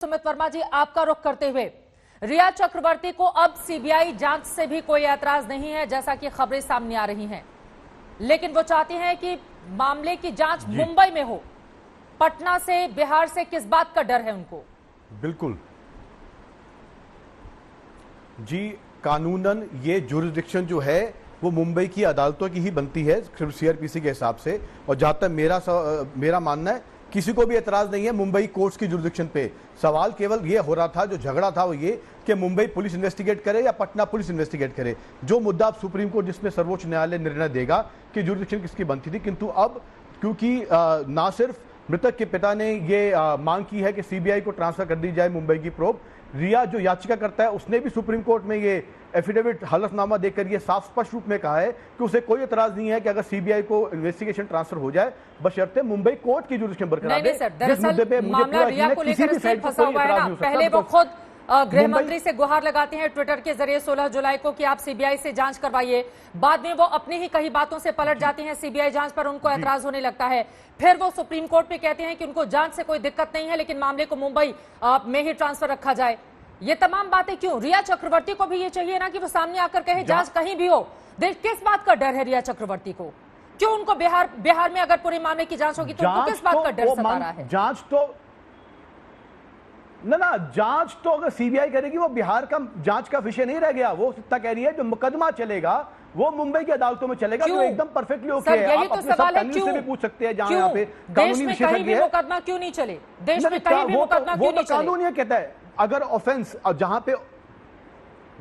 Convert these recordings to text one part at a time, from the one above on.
सुमित वर्मा जी, आपका रुख करते हुए रिया चक्रवर्ती को अब सीबीआई जांच से भी कोई ऐतराज नहीं है, जैसा कि खबरें सामने आ रही हैं, लेकिन वो चाहती हैं कि मामले की जांच मुंबई में हो। पटना से, बिहार से किस बात का डर है उनको? बिल्कुल जी, कानूनन ये जुरिडिक्शन जो है वो मुंबई की अदालतों की ही बनती है सीआरपीसी के हिसाब से। और जहां तक मेरा मानना है, किसी को भी एतराज नहीं है मुंबई कोर्ट्स की जुरिडिक्शन पे। सवाल केवल ये हो रहा था, जो झगड़ा था वो ये कि मुंबई पुलिस इन्वेस्टिगेट करे या पटना पुलिस इन्वेस्टिगेट करे। जो मुद्दा अब सुप्रीम कोर्ट, जिसमें सर्वोच्च न्यायालय निर्णय देगा कि जुरिडिक्शन किसकी बनती थी, किंतु अब क्योंकि ना सिर्फ मृतक के पिता ने ये मांग की है कि सीबीआई को ट्रांसफर कर दी जाए मुंबई की प्रोब, रिया जो याचिका करता है उसने भी सुप्रीम कोर्ट में ये एफिडेविट हलफनामा देकर ये साफ स्पष्ट रूप में कहा है कि उसे कोई एतराज नहीं है कि अगर सीबीआई को इन्वेस्टिगेशन ट्रांसफर हो जाए, बशर्ते मुंबई कोर्ट की जुरिडिक्शन बरकरार रहे। जिस मुद्दे पे मामला रिया को लेकर फंसा हुआ है ना, पहले वो खुद गृह मंत्री से गुहार लगाते हैं ट्विटर के जरिए 16 जुलाई को कि आप सीबीआई से जांच करवाइए। बाद में वो अपनी ही कई बातों से पलट जाती हैं, सीबीआई जांच पर उनको ऐतराज होने लगता है। फिर वो सुप्रीम कोर्ट में कहते हैं कि उनको जांच से कोई दिक्कत नहीं है, लेकिन मामले को मुंबई में ही ट्रांसफर रखा जाए। ये तमाम बातें क्यों? रिया चक्रवर्ती को भी ये चाहिए ना कि वो सामने आकर कहे जांच कहीं भी हो। किस बात का डर है रिया चक्रवर्ती को? क्यों उनको बिहार में अगर पूरे मामले की जांच होगी तो उनको किस बात का डर सता रहा है? जांच तो अगर सीबीआई करेगी वो बिहार का जांच का विषय नहीं रह गया। वो सत्ता कह रही है जो मुकदमा चलेगा वो मुंबई की अदालतों में चलेगा, जो एकदम परफेक्टली ओके है। यही तो सवाल है, क्यों? से भी पूछ सकते हैं जहां यहाँ पे देश में कहीं भी मुकदमा क्यों नहीं चले? देश में कहीं भी मुकदमा क्यों नहीं चले? कानून ये कहता है अगर ऑफेंस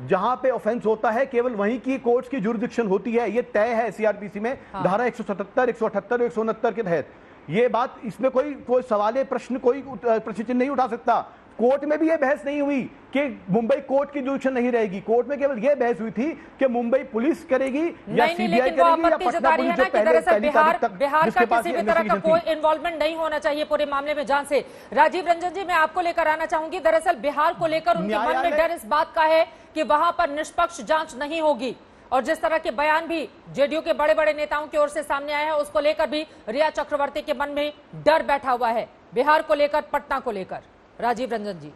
जहां पे ऑफेंस होता है केवल वहीं की कोर्ट्स की जुरिडिक्शन होती है। ये तय है सीआरपीसी में धारा 177, 178 और 169 के तहत। ये बात, इसमें कोई सवाल प्रश्न, कोई प्रश्न चिन्ह नहीं उठा सकता। कोर्ट में भी ये बहस नहीं हुई कि मुंबई कोर्ट की जुरिडिक्शन नहीं रहेगी। कोर्ट में केवल ये बहस हुई थी कि मुंबई पुलिस करेगी या सीबीआई करेगी या पटना पुलिस, जो बिहार का किसी भी तरह का कोई इन्वॉल्वमेंट नहीं होना चाहिए पूरे मामले में जांच से। राजीव रंजन जी, मैं आपको लेकर आना चाहूंगी। दरअसल बिहार को लेकर उनके मन में डर इस बात का है कि वहां पर निष्पक्ष जांच नहीं होगी, और जिस तरह के बयान भी जेडीयू के बड़े बड़े नेताओं की ओर से सामने आए हैं, उसको लेकर भी रिया चक्रवर्ती के मन में डर बैठा हुआ है, बिहार को लेकर, पटना को लेकर। राजीव रंजन जी,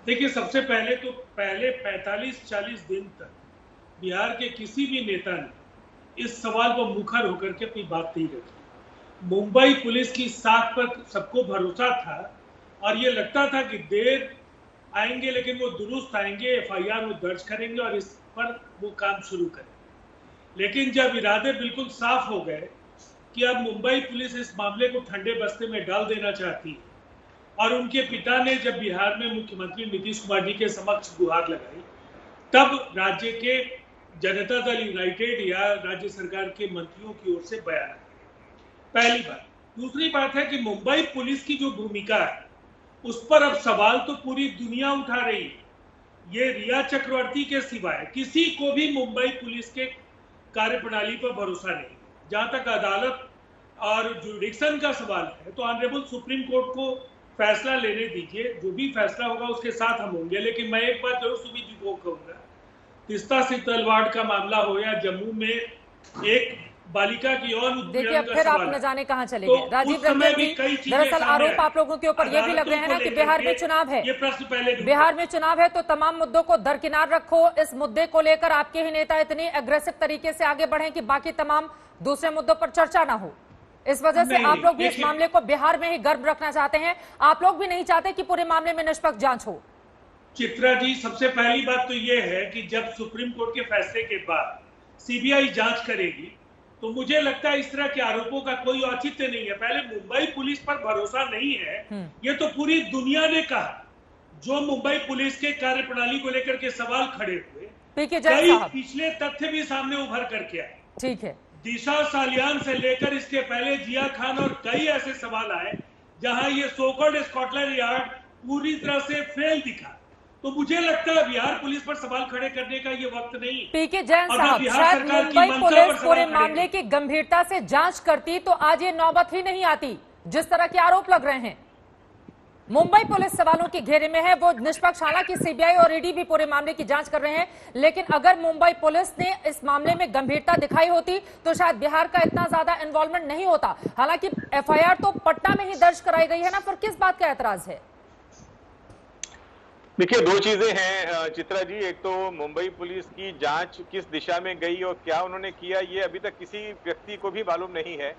देखिए, सबसे पहले 45-40 दिन तक बिहार के किसी भी नेता ने इस सवाल पर मुखर होकर के अपनी बात नहीं रखी। मुंबई पुलिस की साख पर सबको भरोसा था और ये लगता था कि देर आएंगे लेकिन वो दुरुस्त आएंगे, एफआईआर वो दर्ज करेंगे और इस पर वो काम शुरू करेंगे। लेकिन जब इरादे बिल्कुल साफ हो गए कि अब मुंबई पुलिस इस मामले को ठंडे बस्ते में डाल देना चाहती है, और उनके पिता ने जब बिहार में मुख्यमंत्री नीतीश कुमार जी के समक्ष गुहार लगाई, तब राज्य के जनता दल यूनाइटेड या राज्य सरकार के मंत्रियों की ओर से बयान आया। पहली बात। दूसरी बात है कि मुंबई पुलिस की जो भूमिका है उस पर अब सवाल तो पूरी दुनिया उठा रही है। ये रिया चक्रवर्ती के सिवाय किसी को भी मुंबई पुलिस के कार्यप्रणाली पर भरोसा नहीं। जहां तक अदालत और जुरिडिक्शन का सवाल है तो ऑनरेबल सुप्रीम कोर्ट को फैसला लेने दीजिए, जो भी फैसला होगा उसके साथ हम होंगे। लेकिन मैं एक बात जरूर सुमित जी को कहूंगा, तीस्ता तलवाड़ का मामला हो या जम्मू में एक बालिका की यौन देखिए, अब फिर आप न जाने कहां चले गए। राजीव रंजन जी, दरअसल आरोप आप लोगों के ऊपर ये भी लग रहे हैं ना कि बिहार में चुनाव है। ये प्रश्न पहले बिहार में चुनाव है तो तमाम मुद्दों को दरकिनार रखो। इस मुद्दे को लेकर आपके ही नेता इतनी एग्रेसिव तरीके से आगे बढ़े कि बाकी तमाम दूसरे मुद्दों पर चर्चा ना हो। इस वजह से आप लोग भी इस मामले को बिहार में ही गर्म रखना चाहते हैं। आप लोग भी नहीं चाहते कि पूरे मामले में निष्पक्ष जांच हो। चित्रा जी, सबसे पहली बात तो यह है कि जब सुप्रीम कोर्ट के फैसले के बाद सीबीआई जांच करेगी तो मुझे लगता है इस तरह के आरोपों का कोई औचित्य नहीं है। पहले मुंबई पुलिस पर भरोसा नहीं है, ये तो पूरी दुनिया ने कहा। जो मुंबई पुलिस के कार्यप्रणाली को लेकर के सवाल खड़े हुए, कई पिछले तथ्य भी सामने उभर करके आए। ठीक है, दिशा सालियान से लेकर इसके पहले जिया खान और कई ऐसे सवाल आए जहां ये सोकॉल्ड स्कॉटलैंड यार्ड पूरी तरह से फेल दिखा। तो मुझे लगता है बिहार पुलिस पर सवाल खड़े करने का ये वक्त नहीं। पीके जैन साहब, शायद मुंबई पुलिस पूरे मामले की गंभीरता से जांच करती तो आज ये नौबत ही नहीं आती जिस तरह के आरोप लग रहे हैं। मुंबई पुलिस सवालों के घेरे में है, वो निष्पक्ष, हालांकि सीबीआई और ईडी भी पूरे मामले की जांच कर रहे हैं, लेकिन अगर मुंबई पुलिस ने इस मामले में गंभीरता दिखाई होती तो शायद बिहार का इतना ज्यादा इन्वॉल्वमेंट नहीं होता। हालांकि एफआईआर तो पटना में ही दर्ज कराई गई है ना, फिर किस बात का एतराज है? देखिए, दो चीजें हैं चित्रा जी। एक तो मुंबई पुलिस की जांच किस दिशा में गई और क्या उन्होंने किया, ये अभी तक किसी व्यक्ति को भी मालूम नहीं है।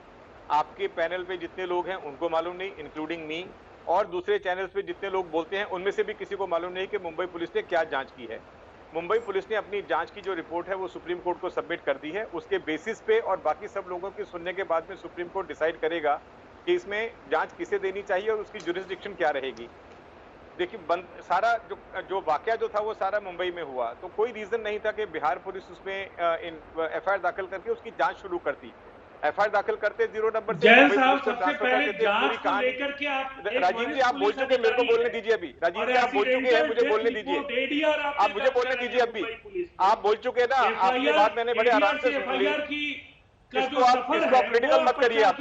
आपके पैनल पे जितने लोग हैं उनको मालूम नहीं, इंक्लूडिंग मी, और दूसरे चैनल्स पे जितने लोग बोलते हैं उनमें से भी किसी को मालूम नहीं कि मुंबई पुलिस ने क्या जांच की है। मुंबई पुलिस ने अपनी जांच की जो रिपोर्ट है वो सुप्रीम कोर्ट को सबमिट कर दी है। उसके बेसिस पे और बाकी सब लोगों की सुनने के बाद में सुप्रीम कोर्ट डिसाइड करेगा कि इसमें जांच किसे देनी चाहिए और उसकी जुरिस्डिक्शन क्या रहेगी। देखिए, सारा जो वाकया जो था वो सारा मुंबई में हुआ, तो कोई रीजन नहीं था कि बिहार पुलिस उसमें एफआईआर दाखिल करके उसकी जांच शुरू करती। एफआईआर दाखिल करते 0 नंबर से जैन साहब, सबसे पहले जांच को लेकर के आप राजीव जी आप बोल चुके, मेरे को बोलने दीजिए अभी। राजीव जी आप बोल चुके हैं, मुझे बोलने दीजिए। आप मुझे बोलने दीजिए अभी। आप बोल चुके ना, आपकी बात मैंने बड़े आराम से सुन ली। इसको आप क्रिटिकल मत करिए आप।